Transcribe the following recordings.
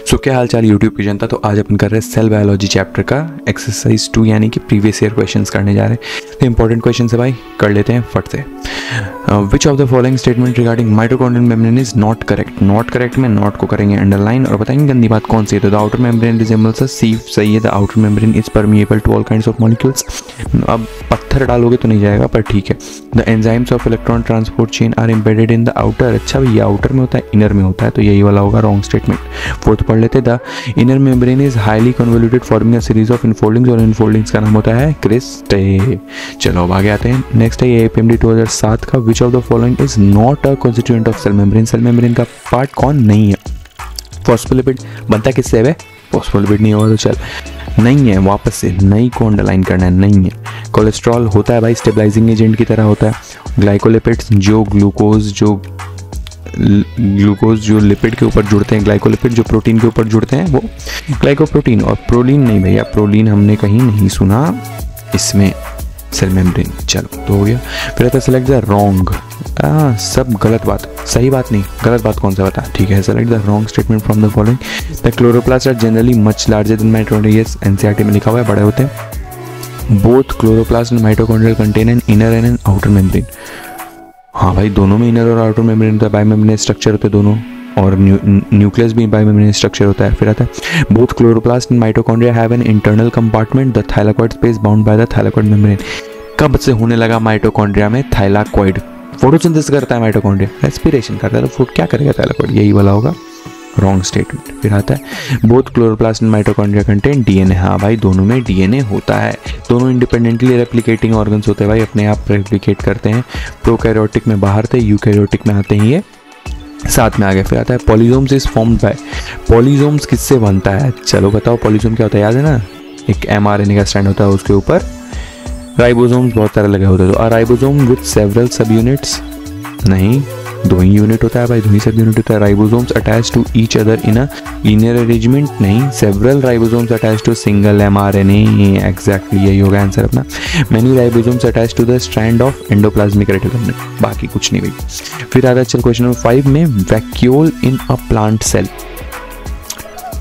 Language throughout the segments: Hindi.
सो क्या हाल चाल यूट्यूब की जनता। तो आज अपन कर रहे हैं सेल बायोलॉजी चैप्टर का एक्सरसाइज 2 यानी कि प्रीवियस ईयर क्वेश्चंस करने जा रहे हैं। तो इंपॉर्टेंट क्वेश्चन है भाई, कर लेते हैं फट से। विच of the following statement regarding mitochondrial membrane is not correct. Not correct में नॉट को करेंगे अंडरलाइन और बताएंगे गंदी बात कौन सी है। तो the outer membrane resembles a sieve, सही है। The outer membrane is permeable to all kinds of molecules. अब पत्थर डालोगे तो नहीं जाएगा पर ठीक है। The enzymes of electron transport chain are embedded in the outer. अच्छा भैया आउटर में होता है इनर में होता है, तो यही वाला होगा रॉन्ग स्टेटमेंट। फोर्थ पढ़ लेते। The inner membrane is highly convoluted forming a series of infoldings और इनफोल्डिंग्स का नाम होता है क्रिस्टे। चलो अब आगे आते हैं। नेक्स्ट है APMD 2007 का। Which of the following is not a constituent of cell membrane. Cell membrane का पार्ट कौन नहीं है। फॉस्फोलिपिड बनता किससे है। फॉस्फोलिपिड नहीं होगा तो चल नहीं है, वापस से नई को अंडरलाइन करना है, नहीं है। कोलेस्ट्रॉल होता है भाई स्टेबलाइजिंग एजेंट की तरह होता है। ग्लाइकोलिपिड्स जो ग्लूकोज जो लिपिड के ऊपर जुड़ते हैं, ग्लाइकोलिपिड जो प्रोटीन के ऊपर जुड़ते हैं वो ग्लाइकोप्रोटीन। और प्रोलीन नहीं भैया, प्रोलीन हमने कहीं नहीं सुना इसमें सेल मेम्ब्रेन। चलो तो हो गया। फिर आता है सेलेक्ट द रॉन्ग। सब गलत बात, सही बात नहीं, गलत बात कौन सा बता। ठीक है, select the wrong statement from the following. The chloroplast are generally much larger than mitochondria. Yes, NCERT में लिखा हुआ है, बड़े होते हैं। Both chloroplast and mitochondrial contain an inner and an outer membrane. हाँ भाई दोनों में इनर और आउटर मेम्ब्रेन होता है, बायोमेम्ब्रेन स्ट्रक्चर होते हैं दोनों, और न्यूक्लियस भी बायोमेम्ब्रेन स्ट्रक्चर होता है। फिर आता है both chloroplast and mitochondria have an internal compartment the thylakoid space bound by the thylakoid membrane. कब से होने लगा माइटोकॉन्ड्रिया में थाइलाकॉइड। फोटोसिंथेसिस करता है माइटोकॉन्ड्रिया, रेस्पिरेशन करता है, तो फूड क्या करेगा थाइलाकॉइड, यही वाला होगा रॉन्ग स्टेटमेंट। फिर आता है both chloroplast and mitochondria contain DNA। हाँ भाई दोनों में DNA होता है, दोनों इंडिपेंडेंटली रेप्लिकेटिंग ऑर्गन्स होते हैं भाई, अपने आप रेप्लिकेट करते हैं। प्रोकैरियोटिक में बाहर थे, यूकैरियोटिक में आते हैं ये साथ में। आगे फिर आता है पॉलीजोम्स इज फॉर्म्ड बाय। पॉलीजोम्स किससे बनता है, चलो बताओ पॉलीजोम क्या होता है, याद है ना, एक mRNA का स्टैंड होता है, उसके ऊपर राइबोसोम्स बहुत सारे लगे होते हैं। तो राइबोसोम विद सेवरल सब यूनिट्स, नहीं दो ही यूनिट होता है भाई, दो ही सब यूनिट होता है। Ribosomes attach to each other in a linear arrangement, नहीं several ribosomes attach to single mRNA। Exactly यही होगा आंसर अपना। Many ribosomes attach to the strand of endoplasmic reticulum, बाकी कुछ नहीं भाई। फिर आता है चल क्वेश्चन नंबर 5 में vacuole in a plant cell.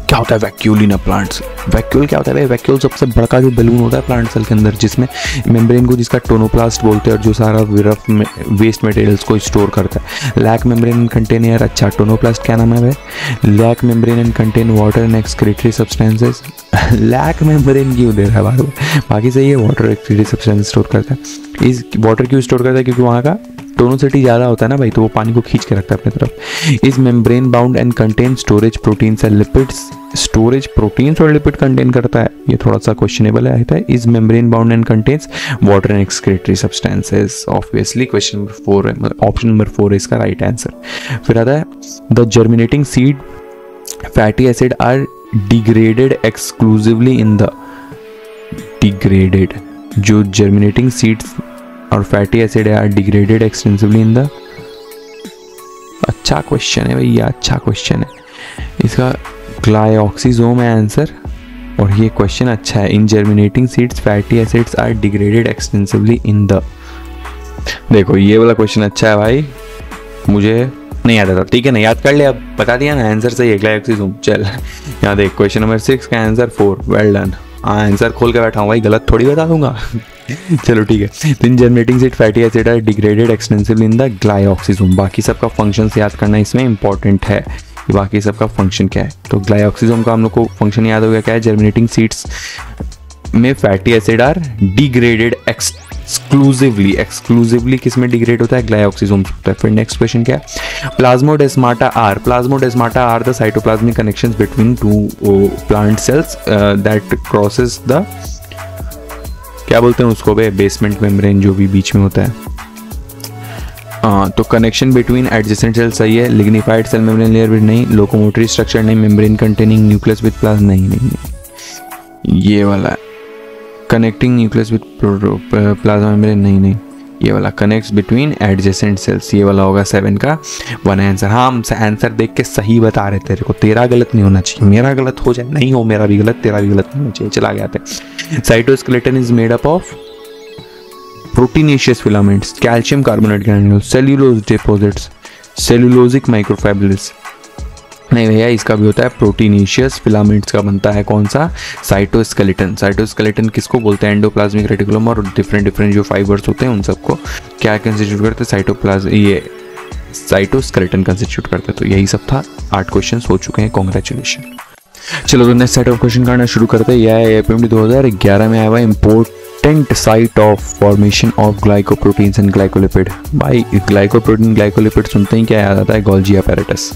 क्या होता है vacuole in a plant cell. Vacuole क्या होता है भाई, वैक्यूल सबसे बड़का जो बैलून होता है प्लांट सेल के अंदर, जिसमें मेम्ब्रेन को जिसका टोनोप्लास्ट बोलते हैं और जो सारा वेस्ट मटेरियल्स को स्टोर करता है। Lack membrane contain air. अच्छा टोनोप्लास्ट क्या नाम है भाई, lack membrane and contain water and excretory substances. Lack membrane क्यों दे रहा है बार बार, बाकी सही है, वाटर एक्सक्रीटरी सब्सटेंस स्टोर करता है। इस वाटर क्यों स्टोर करता है, क्योंकि वहाँ का टोनोसिटी ज़्यादा होता है ना भाई, तो वो पानी को खींच के रखता है अपनी तरफ। Is membrane bound and contain storage proteins and lipids. Storage proteins और लिपिड कंटेन करता है, ये थोड़ा सा क्वेश्चनेबल है। Is membrane bound and contains water and excretory substances. Obviously question number 4 है, ऑप्शन नंबर 4 है इसका राइट आंसर। फिर आता है the germinating seed fatty acid are degraded exclusively in the. Degraded, जो जर्मिनेटिंग सीड्स और fatty acid are degraded extensively in the. अच्छा क्वेश्चन है भैया, अच्छा क्वेश्चन है। इसका ग्लाइऑक्सीजोम है आंसर, और ये क्वेश्चन अच्छा है। In germinating seeds fatty acids are degraded extensively in the. देखो ये वाला क्वेश्चन अच्छा है भाई, मुझे नहीं आता था, ठीक है ना, याद कर ले, अब बता दिया ना आंसर सही है ग्लाइऑक्सीजोम। चल यहाँ देख क्वेश्चन नंबर 6 का आंसर 4, वेल डन। आंसर खोल के बैठा हूँ भाई, गलत थोड़ी बता दूंगा। चलो ठीक है। In germinating seed fatty acid are degraded extensively in the glyoxysome. बाकी सबका फंक्शन याद करना इसमें इंपॉर्टेंट है, बाकी सबका फंक्शन क्या है। तो ग्लाइऑक्सीजोम का हम लोग को फंक्शन याद हो गया, क्या है, जर्मिनेटिंग सीड्स में fatty acid are degraded exclusively. Exclusively किस में डिग्रेड होता है, ग्लाइऑक्सीजोम होता है। फिर नेक्स्ट क्वेश्चन क्या है, plasmodesmata are. Plasmodesmata are the cytoplasmic connections between two plant cells that crosses the, क्या बोलते हैं उसको बे, बेसमेंट मेम्ब्रेन जो भी बीच में होता है। तो कनेक्शन बिटवीन एडजेसेंट सेल सही है। लिग्निफाइड सेल मेम्ब्रेन लेयर भी नहीं। लोकोमोटरी स्ट्रक्चर नहीं। Membrane containing nucleus with plasma नहीं। ये वाला connecting nucleus with plasma membrane नहीं। ये वाला कनेक्ट्स बिटवीन एडजेसेंट सेल्स, ये वाला होगा 7 का 1 आंसर। हाँ हम आंसर देख के सही बता रहे तेरे को, तेरा गलत नहीं होना चाहिए, मेरा गलत हो जाए, नहीं हो मेरा भी गलत, तेरा भी गलत नहीं होना चाहिए। चला गया था। Cytoskeleton is made up of proteinaceous filaments, calcium carbonate granules, cellulose deposits, cellulosic microfibrils, नहीं भैया, इसका भी होता है प्रोटीनेशियस फिलामेंट्स का बनता है कौन सा, साइटोस्केलेटन। साइटोस्केलेटन किसको बोलते हैं, एंडोप्लाज्मिक रेटिकुलम और डिफरेंट जो फाइबर्स होते हैं उन सबको क्या कंस्टिट्यूट करते हैं, साइटोप्लाज्म, ये साइटोस्केलेटन कंस्टिट्यूट करते हैं। तो यही सब था, 8 क्वेश्चन हो चुके हैं, कॉन्ग्रेचुलेशन। चलो तो नेक्स्ट सेट ऑफ क्वेश्चन करना शुरू करते हैं। यह एपीएमडी 2011 में आया हुआ important site of formation of glycoproteins and glycolipid. भाई ग्लाइकोप्रोटीन ग्लाइकोलिपिड सुनते ही क्या याद आता है, गोल्जी अपैरेटस।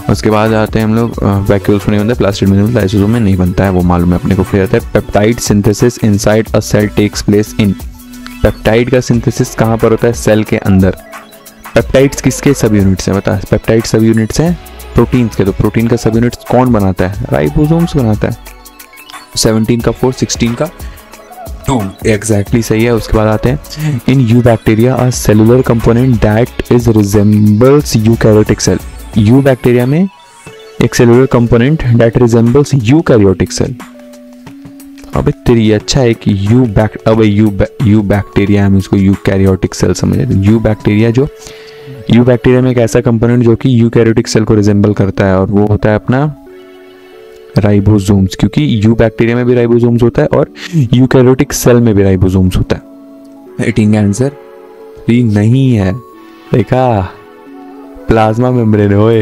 उसके बाद आते हैं हम लोग वैक्यूल्स में नहीं बनता, प्लास्टिड में नहीं बनता, लाइसोसोम में नहीं बनता है, वो मालूम है अपने को। फिर आता है peptide synthesis inside a sale tax place in. Peptide का सिंथेसिस कहाँ पर होता है, सेल के अंदर। पेप्टाइड्स किसके सब यूनिट्स हैं बता, पेप्टाइड सब यूनिट्स हैं प्रोटीन्स के। तो प्रोटीन का सब यूनिट्स कौन बनाता है, राइबोसोम्स बनाता है। 17 का 4, 16 का 2 एग्जैक्टली सही है। उसके बाद आते हैं in eubacteria a cellular component that is resembles eukaryotic cell. Eubacteria में एक cellular component that resembles eukaryotic cell. अबे तेरी अच्छा है कि यू बैक्टीरिया हम इसको यूकैरियोटिक सेल समझे। यू बैक्टीरिया में एक ऐसा कंपोनेंट जो कि यूकैरियोटिक सेल को रिजेंबल करता है और वो होता है अपना राइबोसोम्स, क्योंकि यू बैक्टीरिया में भी राइबोसोम्स होता है और यूकैरियोटिक सेल में भी राइबोसोम्स होता है। 18 का आंसर भी नहीं है, देखा प्लाज्मा मेम्ब्रेन होए।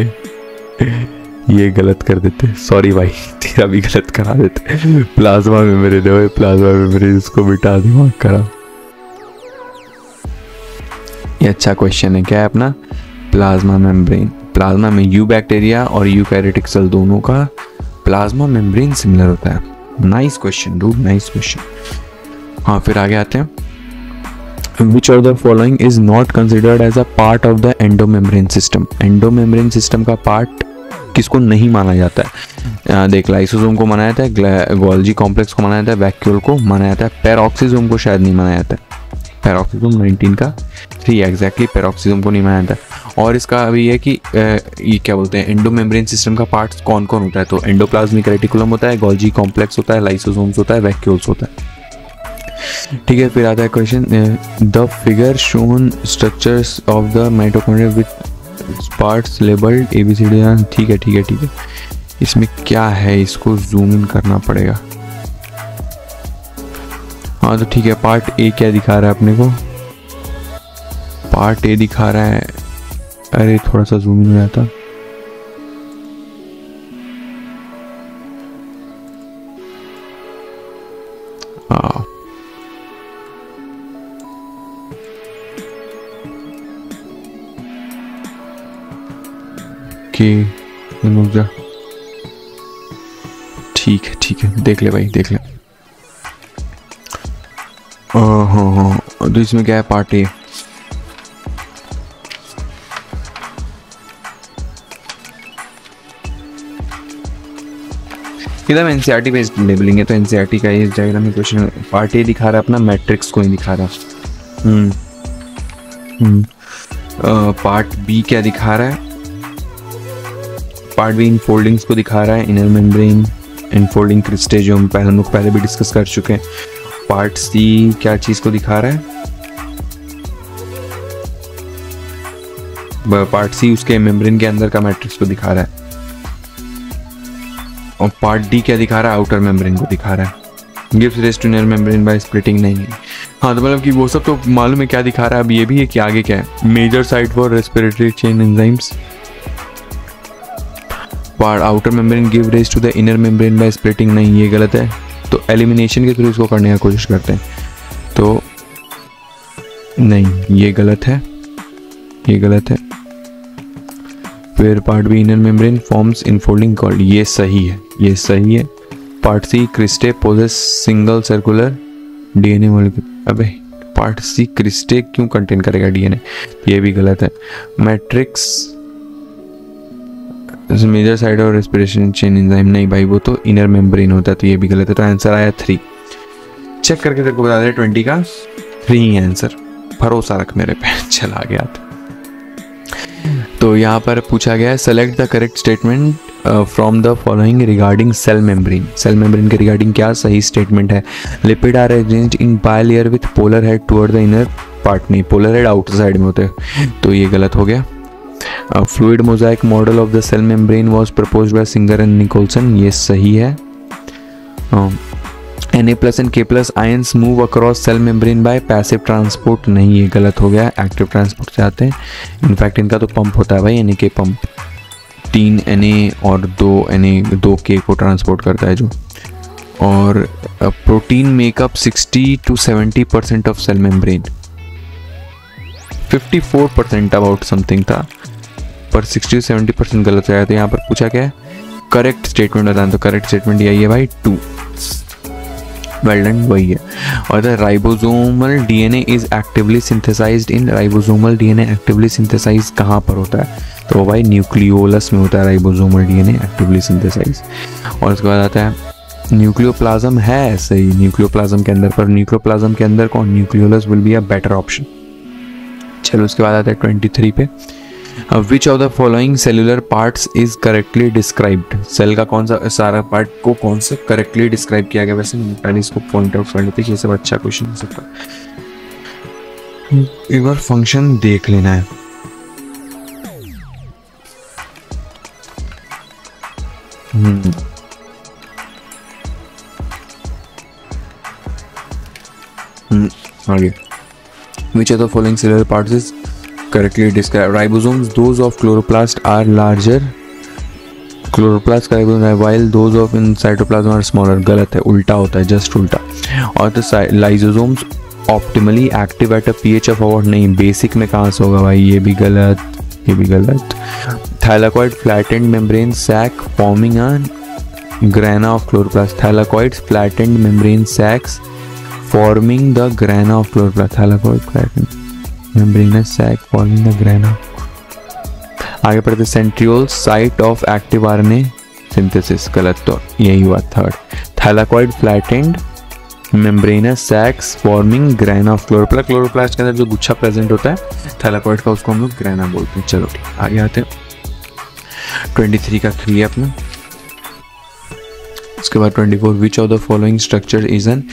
ये गलत कर देते, सॉरी भाई तेरा भी गलत करा देते। प्लाज्मा मेम्ब्रेन होए, प्लाज्मा मेम्ब्रेन, इसको बिटा दिमाग करा। ये अच्छा क्वेश्चन है, क्या है अपना प्लाज्मा मेम्ब्रेन। प्लाज्मा में यू बैक्टीरिया और यूकैरियोटिक सेल दोनों का प्लाज्मा मेम्ब्रेन सिमिलर होता है। Nice question dude, nice question. हाँ फिर आगे आते हैं। Which of the following is not considered as a part of the endomembrane system? Endomembrane system का पार्ट किसको नहीं माना जाता है, देख लाइसोसोम को माना जाता है, गोल्जी कॉम्प्लेक्स को माना जाता है, वैक्यूल को माना जाता है, पेरोक्सिसोम को शायद नहीं माना जाता है। पेरोक्सिसोम 19 का 3 एग्जैक्टली, पेरोक्सिसोम को नहीं माना जाता है। और इसका अभी है कि ये क्या बोलते हैं, एंडोमेम्ब्रेन सिस्टम का पार्ट कौन कौन होता है, तो एंडोप्लाज्मिक रेटिकुलम होता है, गोल्जी कॉम्प्लेक्स होता है, लाइसोसोम्स होता है, वैक्यूल्स होता है। ठीक है फिर आता है question, the figure shown structures of the mitochondria with parts labelled ABCD। ठीक है, इसमें क्या है, इसको जूम इन करना पड़ेगा। हाँ तो ठीक है, पार्ट ए क्या दिखा रहा है अपने को, पार्ट ए दिखा रहा है, अरे थोड़ा सा जूम इन हो जाता। हाँ ठीक है देख ले भाई, देख ले। हाँ तो इसमें क्या है, पार्ट ए। इधर एनसीईआरटी पे लेबलिंग है, तो एनसीईआरटी का इस डायग्राम में क्वेश्चन पार्ट ए दिखा रहा है अपना, मैट्रिक्स को ही दिखा रहा। पार्ट बी क्या दिखा रहा है, पार्ट बी इनफोल्डिंग्स को दिखा रहा है, इनर मेम्ब्रेन, इनफोल्डिंग क्रिस्टे जो हम पहले भी डिस्कस कर चुके हैं। पार्ट सी क्या चीज को दिखा रहा है, पार्ट सी उसके मेम्ब्रेन के अंदर का मैट्रिक्स को दिखा रहा है। और पार्ट डी क्या दिखा रहा है, आउटर मेम्ब्रेन को दिखा रहा है। Gives rest to inner membrane by splitting. नहीं हाँ तो मतलब कि वो सब तो मालूम है क्या दिखा रहा है, अब ये भी है कि आगे क्या है, major site for respiratory chain enzymes. Part outer membrane give rest to the inner membrane by splitting. नहीं ये गलत है, तो एलिमिनेशन के थ्रू इसको करने की कोशिश करते हैं, तो नहीं ये गलत है, ये गलत है। फिर part B inner membrane forms infolding cord, ये सही है, ये सही है। Part C cristae poses single circular DNA molecule. अबे पार्ट सी क्रिस्टे क्यों कंटेन करेगा डीएनए, ये भी गलत है। मैट्रिक्स मेजर साइड और रेस्पिरेशन चेन एंजाइम, नहीं भाई वो तो इनर मेम्ब्रेन होता है, तो ये भी गलत है। तो आंसर आया 3। चेक करके तेरे को बता दे, 20 का 3 ही आंसर, भरोसा रख मेरे पे। चल आ गया तो यहाँ पर पूछा गया है select the correct statement from the following regarding cell membrane. Cell membrane के रिगार्डिंग क्या सही स्टेटमेंट है। Lipid are arranged in bilayer with polar head toward the inner part. नहीं, पोलर हेड आउटर साइड में होते हैं, तो ये गलत हो गया। Fluid mosaic model of the cell membrane was proposed by Singer and Nicolson, ये सही है। Na plus and K plus ions move across cell membrane by passive transport, नहीं ये गलत हो गया, एक्टिव ट्रांसपोर्ट से आते हैं। इनफैक्ट इनका तो पंप होता है भाई, Na पंप, 3 Na और 2 Na 2 K को ट्रांसपोर्ट करता है जो। और protein makeup 60 to 70% of cell membrane, 54% about something था, पर 60 to 70% गलत आया। तो यहाँ पर पूछा क्या है, करेक्ट स्टेटमेंट बताना, तो करेक्ट स्टेटमेंट यही है भाई 2, वेल डन, वही है। और the ribosomal DNA is actively synthesized in, ribosomal DNA actively synthesize कहाँ पर होता है, तो भाई न्यूक्लियोलस में होता है राइबोसोमल डीएनए एक्टिवली सिंथेसाइज। और उसके बाद आता है न्यूक्लियोप्लाज्म, है सही न्यूक्लियोप्लाज्म के अंदर, पर न्यूक्लियोप्लाज्म के अंदर कौन, nucleolus will be a better option. चलो उसके बाद आता है 23 पे, which of the following cellular parts is correctly described, cell का कौन सा सारा पार्ट को कौन से करेक्टली डिस्क्राइब किया गया। वैसे पहले इसको पॉइंट आउट कर लेते, ये सब अच्छा क्वेश्चन हो सकता है, एक बार फंक्शन देख लेना है। आगे, which of the following cellular parts is correctly described? Ribosomes, those of chloroplast are larger, chloroplast का ribosome, while those of in cytoplasm are smaller, गलत है, उल्टा होता है, जस्ट उल्टा। और the lysosomes optimally active at a pH of about, नहीं बेसिक में कहाँ से होगा भाई, ये भी गलत, ये भी गलत। Thylakoid flattened membrane sac forming a grana of chloroplast, thylakoids flattened membrane sacs forming the grana of chloroplast, thylakoid flattened membranous sac forming the grana। आगे पढ़ते centriole site of active RNA synthesis, गलत, तो यही हुआ third. thylakoid flattened membranous sacs forming grana of chloroplast, chloroplast के अंदर जो गुच्छा प्रेजेंट होता है thylakoid का, उसको हम लोग ग्रेना बोलते हैं। चलो ठीक, आगे आते हैं 23 का 3 है अपना। उसके बाद 24, विच of the following structure is an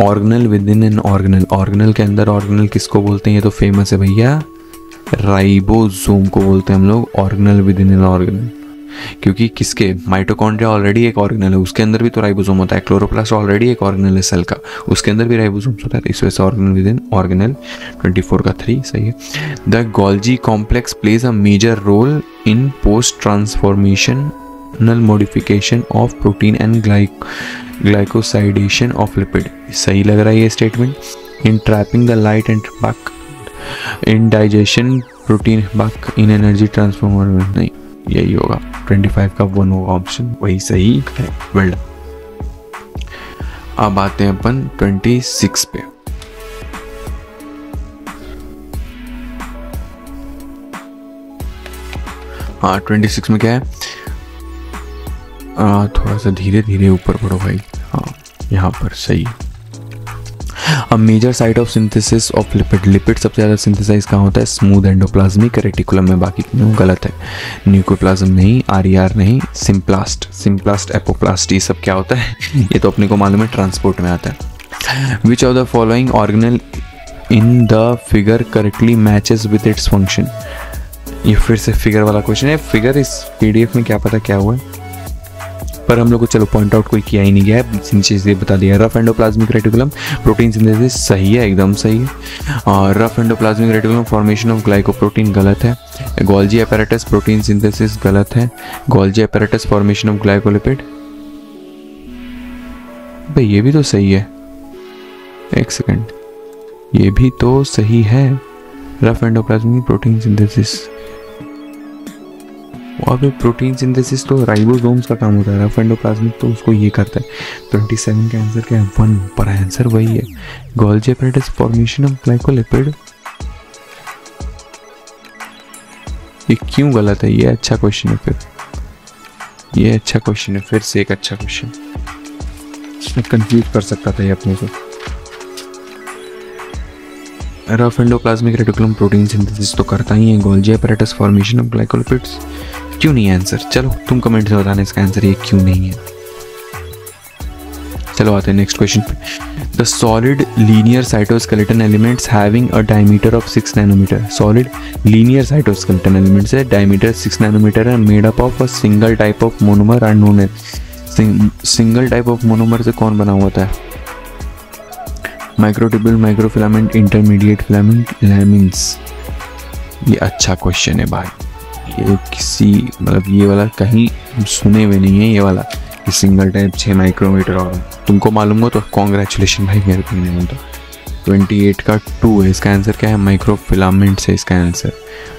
organelle with in an organelle, organelle के अंदर ऑर्गेनल किसको बोलते हैं, ये तो फेमस है भैया, राइबोसोम को बोलते हैं हम लोग organelle with in an organelle, क्योंकि किसके, माइटोकॉन्ड्रिया ऑलरेडी एक ऑर्गेनल है, उसके अंदर भी तो राइबोसोम होता है, क्लोरोप्लास्ट ऑलरेडी एक ऑर्गेनल है सेल का, उसके अंदर भी राइबोसोम होता है, इस वजह से ऑर्गेनल विद इन ऑर्गेनल। 24 का 3 सही है। The Golgi complex plays a major role in post transformation modification of protein and glycosidation of lipid, सही लग रहा है ये statement. in trapping the light and buck, in digestion protein buck, in energy transformer, नहीं यही होगा। 25 का 1 होगा ऑप्शन, वही सही है, वेल डन। अब आते हैं अपन 26 पे। हाँ 26 में क्या है, थोड़ा सा धीरे धीरे ऊपर बढ़ो भाई, हाँ यहाँ पर सही। A major site of synthesis of lipid, lipid सबसे ज़्यादा सिंथेसाइज कहाँ होता है, स्मूथ एंडोप्लाज्मिक रेटिकुलम में, बाकी क्यों गलत है, न्यूक्लियोप्लाज्म नहीं, RER नहीं, सिम्प्लास्ट, सिम्प्लास्ट एपोप्लास्ट, ये सब क्या होता है ये तो अपने को मालूम है, ट्रांसपोर्ट में आता है। Which of the following organelle in the figure correctly matches with its function, ये फिर से फिगर वाला क्वेश्चन है, फिगर इस PDF में क्या पता क्या हुआ है, पर हम लोग को चलो पॉइंट आउट कोई किया ही नहीं गया है, नीचे से बता दिया। Rough endoplasmic reticulum protein synthesis सही है, एकदम सही है। और rough endoplasmic reticulum formation of glycoprotein गलत है। गोल्जी अपैरेटस प्रोटीन सिंथेसिस गलत है। Golgi apparatus formation of glycolipid, भाई ये भी तो सही है, एक सेकंड, ये भी तो सही है। रफ एंडोप्लाज्मिक प्रोटीन सिंथेसिस, और प्रोटीन सिंथेसिस तो राइबोसोम्स का काम होता है, रफ एंडोप्लाज्मिक तो उसको ये करता है। 27 का आंसर क्या है, 1 पर आंसर वही है। Golgi apparatus formation of glycolipid, ये क्यों गलत है, ये अच्छा क्वेश्चन है, फिर ये अच्छा क्वेश्चन है, फिर से एक अच्छा क्वेश्चन, कंफ्यूज कर सकता था ये अपने को। Rough endoplasmic reticulum protein synthesis तो करता ही है। Golgi apparatus formation of glycolipids क्यों नहीं है आंसर, चलो तुम कमेंट से बताना इसका आंसर ये क्यों नहीं है। चलो आते हैं नेक्स्ट क्वेश्चन पे। The solid linear cytoskeleton elements having a diameter of 6 nanometre. Solid linear cytoskeleton elements है, डायमीटर 6 नैनोमीटर है, made up of a single type of monomer are known as. Single type of monomer से कौन बना होता है? Microtubule, microfilament, intermediate filament, lamins. ये अच्छा क्वेश्चन है भाई, ये किसी मतलब ये वाला कहीं सुने हुए नहीं है ये वाला, कि सिंगल टाइप 6 माइक्रोमीटर। और तुमको मालूम हो तो कॉन्ग्रेचुलेशन भाई, मेरे को नहीं होता। 28 का 2 है इसका आंसर। क्या है? माइक्रोफिलामेंट से इसका आंसर।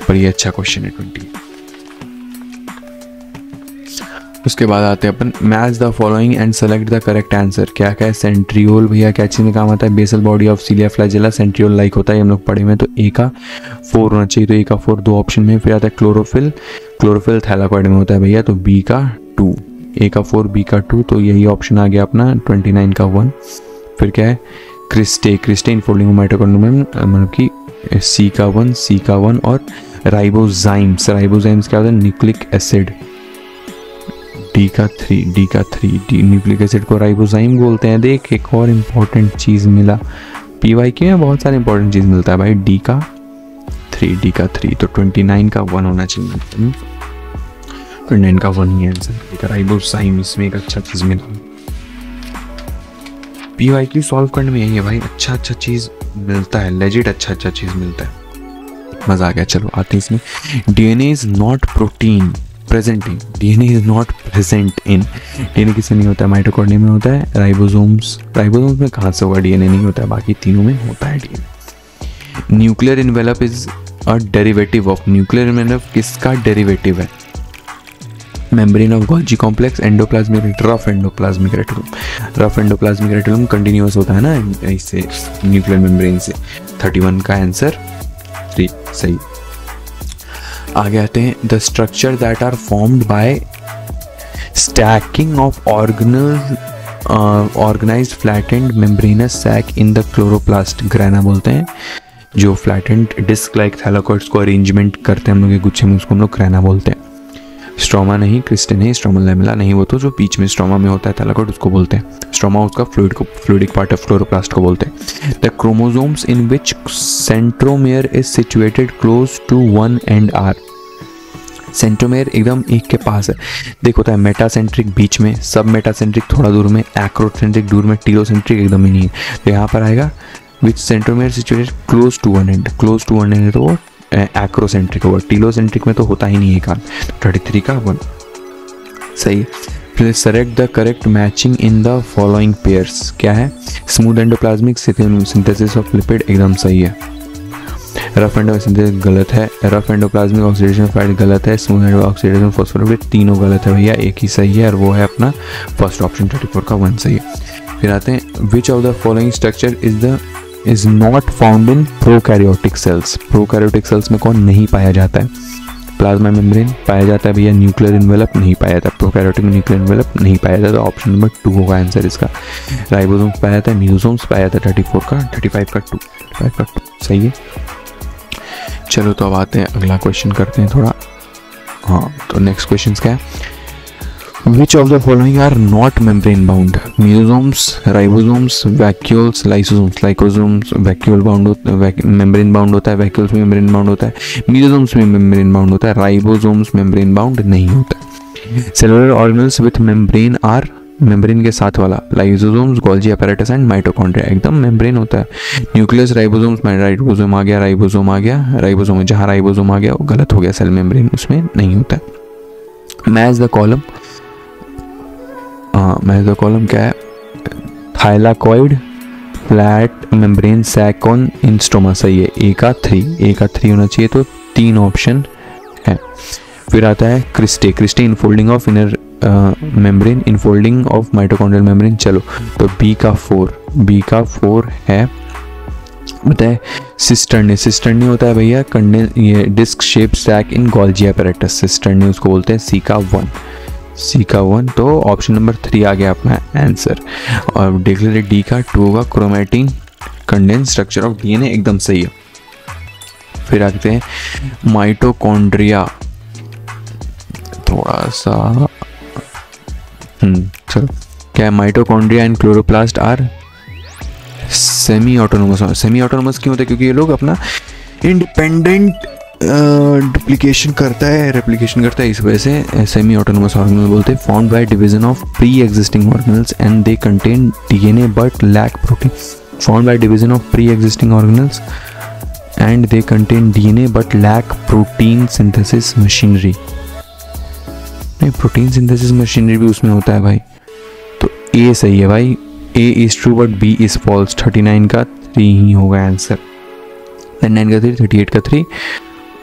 पर ये अच्छा क्वेश्चन है 20। उसके बाद आते हैं अपन match the following and select the correct answer. क्या क्या है? सेंट्रियोल भैया क्या चीज़ में काम आता है? Basal body of cilia flagella, centriole like होता है, हम लोग पढ़े में। तो ए का 4 होना चाहिए, तो ए का 4 2 ऑप्शन में। फिर आता है क्लोरोफिल, क्लोरोफिल थैलाकॉइड में होता है भैया, तो बी का 2। ए का 4 बी का 2, तो यही ऑप्शन आ गया अपना 29 का 1। फिर क्या है? क्रिस्टे, क्रिस्टे इनफोल्डिंग माइटोकॉन्ड्रियम मतलब कि सी का 1, सी का 1। और राइबोजाइम्स, राइबोजाइम्स क्या होता है? न्यूक्लिक एसिड, डी का 3, डी का 3। डी न्यूक्लिक एसिड को राइबोजाइम बोलते हैं। देख एक और इम्पोर्टेंट चीज़ मिला, PYQ में बहुत सारे इंपॉर्टेंट चीज़ मिलता है भाई। डी का 3, डी का 3, तो 29 का 1 होना चाहिए। 29 का 1 ही आंसर। राइबोजाइम, इसमें एक अच्छा चीज़ मिला। PYQ सॉल्व करने में यही है भाई, अच्छा अच्छा चीज़ मिलता है, लेजिट अच्छा अच्छा चीज़ मिलता है। मज़ा आ गया। चलो आते हैं इसमें। DNA is not protein present in, DNA is not present in. DNA किससे नहीं होता है? माइटोकॉन्ड्रिया में होता है, राइबोसोम्स, राइबोसोम्स में कहाँ से होगा? DNA नहीं होता है, बाकी तीनों में होता है DNA। Nuclear envelope is a derivative of, nuclear envelope किसका डेरिवेटिव है? Membrane of Golgi complex, endoplasmic reticulum, rough endoplasmic reticulum. Rough endoplasmic reticulum continuous होता है ना इससे, न्यूक्लियर मेम्ब्रेन से। 31 का आंसर 3 सही। आगे आते हैं। The structure that are formed by stacking of organised flattened membranous sac in the chloroplast, grana बोलते हैं। जो फ्लैटेंड डिस्क लाइक थैलाकॉइड्स को अरेंजमेंट करते हैं हम लोग के गुच्छे में, उसको हम लोग ग्रेना बोलते हैं। स्ट्रोमा नहीं, क्रिस्टे नहीं, स्ट्रोमा लैमेला नहीं, वो तो जो बीच में स्ट्रोमा में होता है थैलाकॉइड, उसको बोलते हैं। स्ट्रोमा उसका फ्लूइडिक पार्ट ऑफ क्लोरोप्लास्ट को बोलते हैं। The chromosomes in which centromere is situated close to one end are. Centromere एकदम एक के पास है। देख होता है मेटासेंट्रिक बीच में, सब मेटासेंट्रिक थोड़ा दूर में, एक्रोसेंट्रिक दूर में, टीलोसेंट्रिक एकदम ही नहीं है। तो यहाँ पर आएगा which centromere situated close to one end, close to one end तो वो एक्रोसेंट्रिक होगा, टीलोसेंट्रिक में तो होता ही नहीं है काम। 33 का 1 सही। फिर select the correct matching in the following pairs. क्या है? Smooth endoplasmic synthesis of lipid एकदम सही है। रफ एंडोसिंथेसिस गलत है। Rough endoplasmic oxidation of fat गलत है। स्मूथ एंडो ऑक्सीडेशन फॉस्फोलिपिड तीनों गलत है भैया, एक ही सही है और वो है अपना फर्स्ट ऑप्शन। 34 का 1 सही है। फिर आते हैं which of the following structure is not found in prokaryotic cells. Prokaryotic cells में कौन नहीं पाया जाता है? प्लाज्मा मेम्ब्रेन पाया जाता है भैया, न्यूक्लियर इन्वेलप नहीं पाया जाता, प्रोकैरियोटिक में न्यूक्लियर इन्वेलप नहीं पाया जाता। ऑप्शन नंबर 2 होगा आंसर इसका। राइबोसोम्स पाया जाता है, म्यूसोम्स पाया जाता है। 34 का 35 का 2 सही है। चलो तो अब आते हैं अगला क्वेश्चन करते हैं थोड़ा। हाँ तो नेक्स्ट क्वेश्चन क्या है? Which of the following are not membrane bound? Mesosomes, ribosomes, vacuoles, lysosomes. Lysosomes vacuole bound होता है, membrane bound होता है, vacuoles में membrane bound होता है, mesosomes में membrane bound होता है, ribosomes membrane bound नहीं होता है। Cellular organelles with membrane are, membrane के साथ वाला, lysosomes, Golgi apparatus and mitochondria एकदम membrane होता है। Nucleus, ribosomes, राइबोसोम आ गया, राइबोसोम आ गया, राइबोसोम जहाँ राइबोसोम आ गया वो गलत हो गया, सेल मेम्ब्रेन उसमें नहीं होता है। Match the column. हाँ मैच द कॉलम क्या है? Thylakoid, flat membrane sac on in stroma सही है। ए का 3 होना चाहिए, तो 3 ऑप्शन है। फिर आता है cristae, cristae infolding of inner membrane, infolding of mitochondrial membrane. चलो तो बी का 4 है। बताए सिस्टर्नी, सिस्टर्नी होता है भैया कंडेंस, ये डिस्क शेप सैक इन गोल्जी apparatus, सिस्टर्नी उसको बोलते हैं। सी का 1 तो ऑप्शन नंबर 3 आ गया अपना आंसर। और देख लेते डी का 2 होगा, chromatin condense structure of DNA एकदम सही है। फिर आते हैं माइटोकॉन्ड्रिया, थोड़ा सा चलो क्या है? Mitochondria and chloroplast are semi autonomous क्यों होता है? क्योंकि ये लोग अपना इंडिपेंडेंट रेप्लिकेशन करता है, इस वजह से सेमी ऑटोनोमस ऑर्गेनल बोलते हैं। Found by division of pre existing organelles and they contain DNA but lack protein. Found by division of pre existing organelles and they contain DNA but lack protein synthesis machinery. नहीं, प्रोटीन सिंथेसिस मशीनरी भी उसमें होता है भाई। तो ए सही है भाई, A is true but B is false. 39 का 3 ही होगा आंसर। 39 का 3, 38 का 3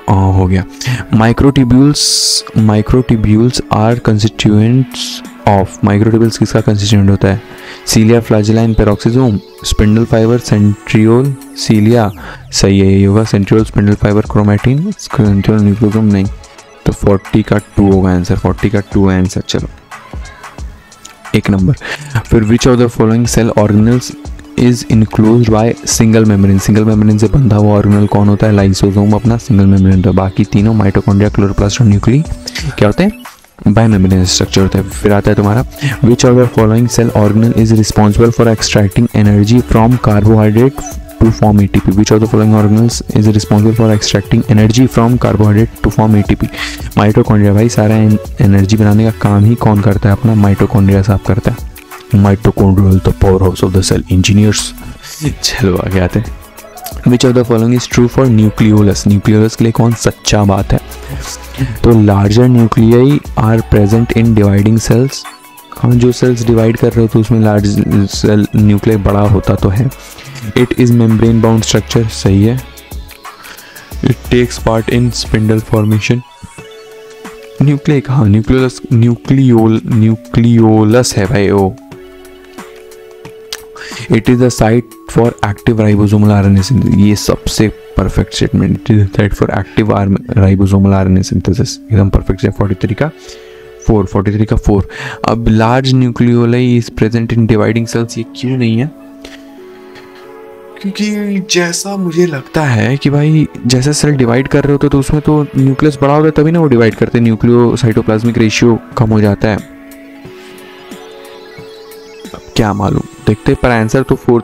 हो गया। Microtubules are constituents of. Microtubules किसका कंस्टिट्यूएंट होता है? Cilia, flagella and peroxisome, spindle fibre, centriole, cilia सही है, ये होगा centriole, spindle fibre, chromatin, centriole, nucleosome नहीं। तो 40 का 2 होगा आंसर, 40 का 2 है आंसर। चलो 1 नंबर। फिर which of the following cell organelles is enclosed by single membrane. Single membrane से बंधा हुआ ऑर्गेनल कौन होता है? लाइसोसोम अपना सिंगल मेम्ब्रेन होता है। बाकी तीनों माइटोकॉन्ड्रिया, क्लोरोप्लास्ट और न्यूक्ली क्या होते हैं? बाय मेम्ब्रेन स्ट्रक्चर होता है। फिर आता है तुम्हारा which of the following cell organelle is responsible for extracting energy from carbohydrate to form ATP. Which of the following organelles is responsible for extracting energy from carbohydrate to form ATP? Mitochondria भाई, सारा एनर्जी बनाने का काम ही कौन करता है? अपना माइटोकॉन्ड्रिया साफ करता है। Mitochondrial the powerhouse of the cell, engineers. चलो आगे आते हैं। Which of the following is true for nucleolus? Nucleolus के लिए कौन सच्चा बात है? तो larger nuclei are present in dividing cells. हम जो सेल्स डिवाइड कर रहे हो तो उसमें लार्ज सेल न्यूक्लियस बड़ा होता तो है। It is membrane bound structure सही है। It takes part in spindle formation. Nucleus कहाँ? न्यूक्लियोलस है भाई वो। It is the site for active ribosomal RNA synthesis. ये सबसे perfect statement. It is the site for active ribosomal RNA synthesis, एकदम परफेक्ट है। 43 का 4। अब large nucleoli is present in dividing cells, ये क्यों नहीं है? क्योंकि जैसा मुझे लगता है कि भाई जैसे सेल डिवाइड कर रहे होते तो उसमें तो न्यूक्लियस बड़ा होता है तभी ना वो डिवाइड करते हैं। न्यूक्लियोसाइटोप्लाज्मिक रेशियो कम हो जाता है। क्या मालूम, देखते पर आंसर तो 4,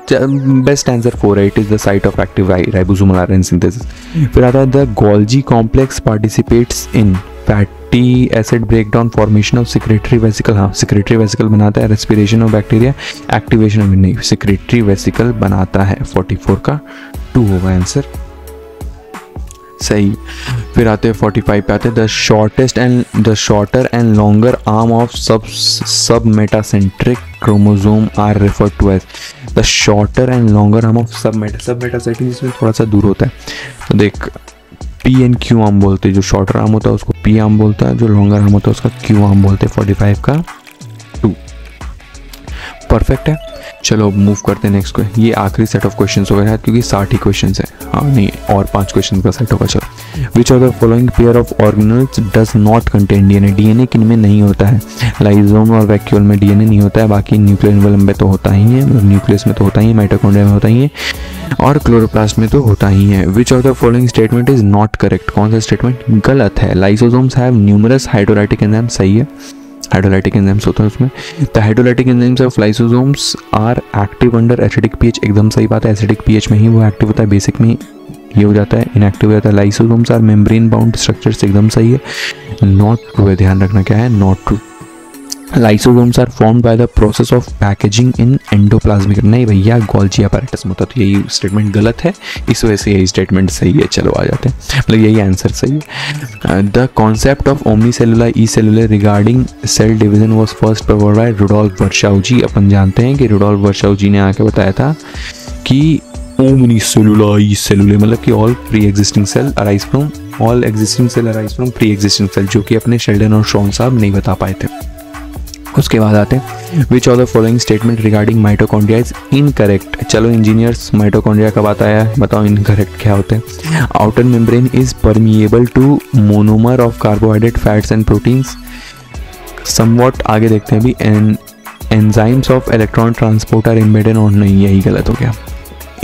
बेस्ट आंसर 4 है। It is the site of active ribosomal RNA synthesis. फिर आता है the Golgi complex participates in fatty acid breakdown, formation of secretary vesicle. हाँ, सेक्रेटरी वेसिकल बनाता है। Respiration of bacteria, activation of नहीं, सेक्रेटरी वेसिकल बनाता है। 44 का 2 होगा आंसर सही। फिर आते हैं 45 पे आते हैं the shorter and longer arm of submetacentric chromosome are referred to as. The shorter and longer arm of submetacentric जिसमें थोड़ा सा दूर होता है। तो देख पी एंड क्यू आर्म बोलते हैं। जो शॉर्टर आर्म होता है उसको पी आर्म बोलता है, जो लॉन्गर आर्म होता है उसका क्यू आर्म बोलते हैं। 45 का 2 परफेक्ट है। चलो मूव करते हैं नेक्स्ट को। ये आखिरी सेट ऑफ क्वेश्चंस हो गए क्योंकि 60 ही क्वेश्चंस है। हाँ नहीं, और 5 क्वेश्चन का सेट होगा। चलो विच of the following pair of organelles does not contain DNA. DNA किन में नहीं होता है? लाइसोम और वैक्यूल में डीएनए नहीं होता है। बाकी न्यूक्लियस में तो होता ही है, न्यूक्लियस में तो होता ही है, माइटोकॉन्ड्रिया में होता ही है और क्लोरोप्लास्ट में तो होता ही है। Which of the following statement is not correct? कौन सा स्टेटमेंट गलत है? Lysosomes have numerous hydrolytic enzyme, सही है। हाइड्रोलाइटिक एंजाइम्स होता है उसमें। The hydrolytic enzymes of lysosomes are active under acidic pH, एकदम सही बात है। एसिडिक पीएच में ही वो एक्टिव होता है, बेसिक में ये हो जाता है, इनएक्टिव हो जाता है। Lysosomes are membrane bound structures, एकदम सही है। नॉट ट्रू है, ध्यान रखना क्या है, not true. Lysosomes are formed by the process of packaging in endoplasmic, नहीं भैया गोल्जी अपैरेटस में होता। तो यही स्टेटमेंट गलत है, इस वजह से यही स्टेटमेंट सही है। चलो आ जाते हैं, मतलब यही आंसर सही है। The concept of omnis cellula e cellula regarding cell division was first proposed by Rudolf Virchow ji. अपन जानते हैं कि रुडोल्फ वर्शाउ जी ने आके बताया था कि ओमनीसेलुलर ई सेलुलर मतलब कि all pre existing cell arise from pre existing cell, जो कि अपने शेल्डन और शॉन साहब नहीं बता पाए थे। उसके बाद आते हैं which of the following statement regarding mitochondria is incorrect. चलो इंजीनियर्स, माइटोकॉन्ड्रिया का बात आया, बताओ इनकरेक्ट क्या होते हैं। Outer membrane is permeable to monomer of carbohydrate, fats and proteins. Somewhat आगे देखते हैं अभी। Enzymes of electron transport are embedded और नहीं, यही गलत हो गया।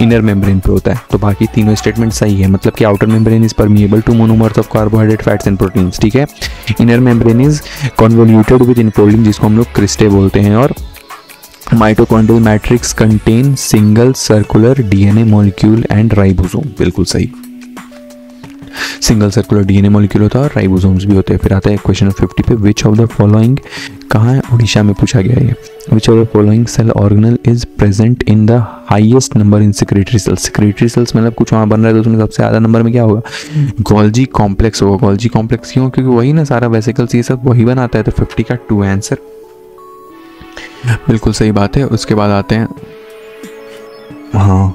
इनर मेम्ब्रेन पे होता है, तो बाकी तीनों स्टेटमेंट सही है। मतलब कि outer membrane is permeable to monomers of carbohydrate, fats and proteins, ठीक है। Inner membrane is convoluted with infolding, जिसको हम लोग क्रिस्टे बोलते हैं, और mitochondrial matrix contain single circular DNA molecule and ribosome, बिल्कुल सही, सिंगल सर्कुलर डीएनए मॉलिक्यूल होता है और राइबोसोम्स भी होते हैं। फिर आता है क्वेश्चन नंबर 50 पे, विच ऑफ द फॉलोइंग, कहाँ है, उड़ीसा में पूछा गया है, which of the following cell organelle is present in the highest number in secretory cells. Secretory cells मतलब कुछ वहाँ बन रहा है तो उसमें सबसे ज़्यादा नंबर में क्या होगा, गोल्जी कॉम्प्लेक्स होगा। गोल्जी कॉम्प्लेक्स क्यों, क्योंकि वही ना सारा वेसिकल्स ये सब वही बनाता है, तो 50 का 2 है आंसर, बिल्कुल सही बात है। उसके बाद आते हैं, हाँ,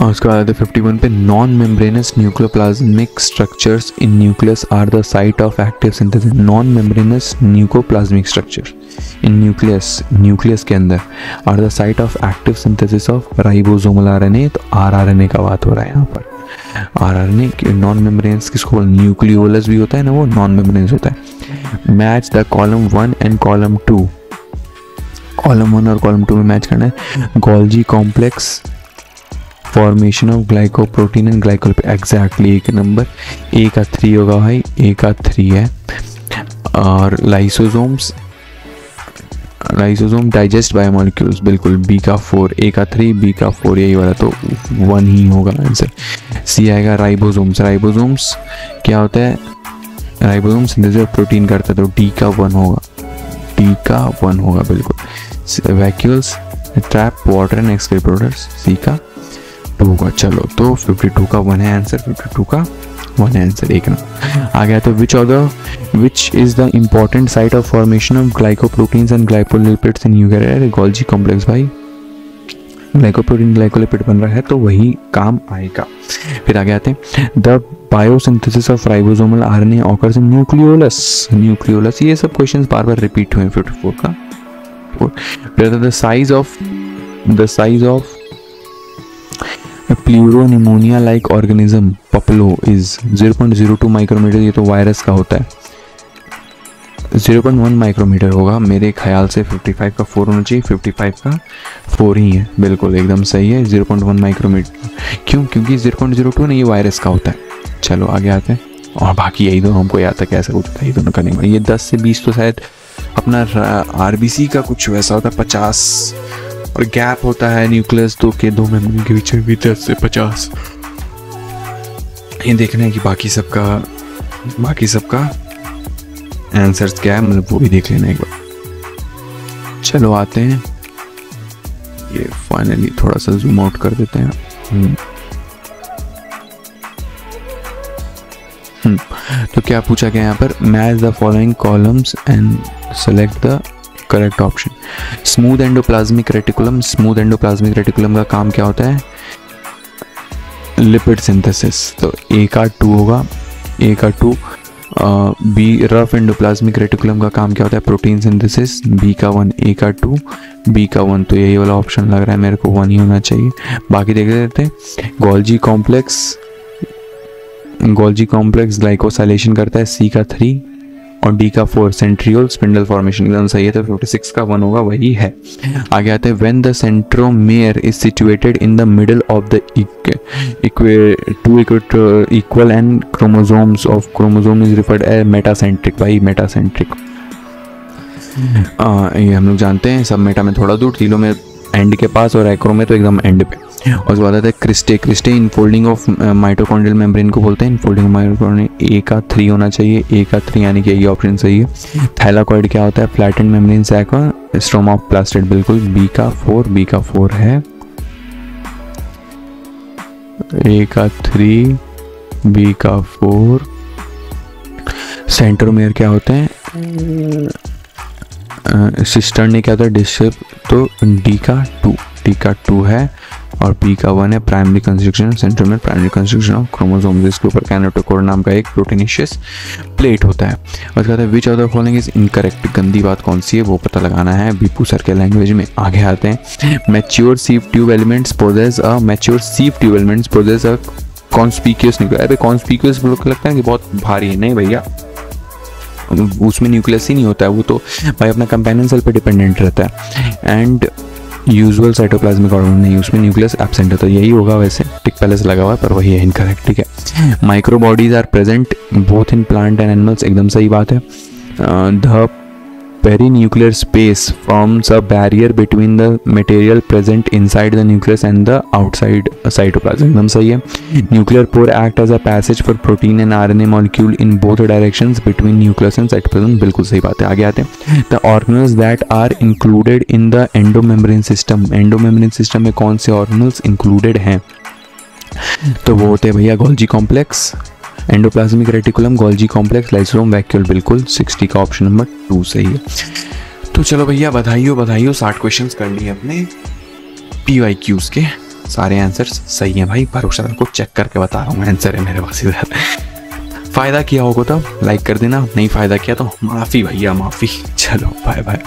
और उसके बाद आते हैं 51 पे, non membranous nucleoplasmic structures in nucleus are the site of active synthesis. Non membranous nucleoplasmic structure in nucleus, nucleus के अंदर are the site of active synthesis of ribosomal RNA. तो आरआरएनए का बात हो रहा है यहाँ पर, आरआरएनए। नॉन मेम्ब्रेनस किसको, न्यूक्लियोलस भी होता है ना, वो नॉन मेम्ब्रेनस होता है। Match the column 1 and column 2, column 1 और कॉलम 2 में मैच करना है। Golgi complex, formation of glycoprotein and glycolipid, exactly एक नंबर, ए का 3 होगा भाई, ए का 3 है। और लाइसोसोम्स, लाइसोसोम डाइजेस्ट बायोमोलिक्यूल्स, बिल्कुल बी का 4, ए का 3, बी का 4, यही वाला तो 1 ही होगा आंसर। सी आएगा राइबोसोम्स, राइबोसोम्स क्या होता है, राइबोसोम सिंथेसिस ऑफ प्रोटीन करता है, तो डी का 1 होगा, डी का 1 होगा बिल्कुल। Vacuoles trap water and excrete products, C का 2 का। चलो तो 52 का 1 है आंसर, 52 का 1 है आंसर, एक ना आ गया। तो which is the important site of formation of glycoproteins and glycolipids in eukaryote, Golgi complex भाई, ग्लाइकोप्रोटीन ग्लाइकोलिपिड बन रहा है तो वही काम आएगा। फिर आगे आते हैं, the biosynthesis of ribosomal RNA occurs in nucleolus, nucleolus, ये सब क्वेश्चंस बार बार रिपीट हुए। 54 का 4, the size of pleuropneumonia like organism PPLO is 0.02 micrometre, ये तो वायरस का होता है, 0.1 माइक्रोमीटर होगा मेरे ख्याल से। 55 का 4 होना चाहिए, 55 का 4 ही है, बिल्कुल एकदम सही है, 0.1 माइक्रोमीटर। क्यों, क्योंकि 0.02 ना ये वायरस का होता है। चलो आगे आते हैं, और बाकी यही दोनों हमको याद था कैसा कुछ था, ये दोनों करने में। ये 10 से 20 तो शायद अपना आरबीसी का कुछ वैसा होता है 50, और गैप होता है न्यूक्लियस तो के 2 मेम्ब्रेन के बीच में भी 10 से 50। ये देखना है कि बाकी सबका आंसर्स क्या है, मतलब वो भी देख लेना एक बार। चलो आते हैं, ये फाइनली थोड़ा सा जूम आउट कर देते हैं। तो क्या पूछा गया यहाँ पर, match the following columns and select the correct option. Smooth endoplasmic reticulum, smooth endoplasmic reticulum का काम क्या होता है, लिपिड सिंथेसिस, तो ए का 2 होगा, ए का 2। बी रफ एंडोप्लाज्मिक रेटिकुलम का काम क्या होता है, प्रोटीन सिंथेसिस, बी का 1, ए का 2, बी का 1, तो यही वाला ऑप्शन लग रहा है मेरे को, 1 ही होना चाहिए। बाकी देख लेते हैं, गोल्जी कॉम्प्लेक्स ग्लाइकोसाइलेशन करता है, सी का 3 और डी का 4, सेंट्रियोल स्पिंडल फॉर्मेशन, एकदम सही है, तो 56 का 1 होगा, वही है। आगे आते हैं, when the centromere is situated in the middle of the two equal and chromosomes of chromosome is referred as metacentric, भाई मेटासेंट्रिक। ये हम लोग जानते हैं, सब मेटा में थोड़ा दूर, तीनों में एंड के पास और एक्रो में तो एकदम एंड पे। और उसके बाद आता है cristae infolding of mitochondrial membrane को बोलते हैं, इनफोल्डिंग माइटोकॉन्ड्रियल, ए का 3 होना चाहिए, ए का 3 यानी कि ये ऑप्शन सही है। थैलाकॉइड क्या होता है, फ्लैटेंड मेम्ब्रेन सैक और स्ट्रोमा ऑफ प्लास्टिड, बिल्कुल बी का 4 है, ए का 3, बी का 4। सेंट्रोमेयर क्या होते हैं, सिस्टर ने क्या होता है, डिस्टर्ब, तो डी का 2 है, और पी का 1 है, primary constriction centromere, primary constriction of chromosomes, इसके ऊपर कैनेटोकोर नाम का एक प्रोटीनेशियस प्लेट होता है। और कहता है which of the following is incorrect, गंदी बात कौन सी है वो पता लगाना है बीपू सर के लैंग्वेज में। आगे आते हैं, mature sieve tube elements possess a conspicuous nucleus. अरे कॉन्स्पिक्यूअस लोग लगता है कि बहुत भारी है, नहीं भैया, उसमें न्यूक्लियस ही नहीं होता है, वो तो भाई अपना कंपेनियन सेल पे डिपेंडेंट रहता है। एंड यूजुअल साइटोप्लाज्मिक ऑर्गन, नहीं उसमें न्यूक्लियस एब्सेंट है, तो यही होगा, वैसे टिक पहले से लगा हुआ है पर वही है इनकरेक्ट, ठीक है। Microbodies are present both in plant and animals, एकदम सही बात है। The perinuclear space forms a barrier between the material present inside the nucleus and the outside cytoplasm. एकदम सही है. Nuclear pore act as a passage for protein and RNA molecule in both directions between nucleus and cytoplasm. बिल्कुल सही बात है. आगे आते हैं. The organelles that are included in the endomembrane system. endomembrane system में कौन से organelles included हैं? तो वो होते हैं भैया Golgi complex, endoplasmic reticulum, Golgi complex, lysosome, vacuole. बिल्कुल 60 का ऑप्शन नंबर 2 सही है. तो चलो भैया बधाइयो 60 क्वेश्चंस कर लिए अपने PYQs के. सारे आंसर्स सही हैं भाई, भरोसा रखो, चेक करके बता रहा हूँ आंसर है मेरे पास इधर. फ़ायदा किया होगा तो लाइक कर देना, नहीं फ़ायदा किया तो माफ़ी भैया माफ़ी. चलो बाय बाय.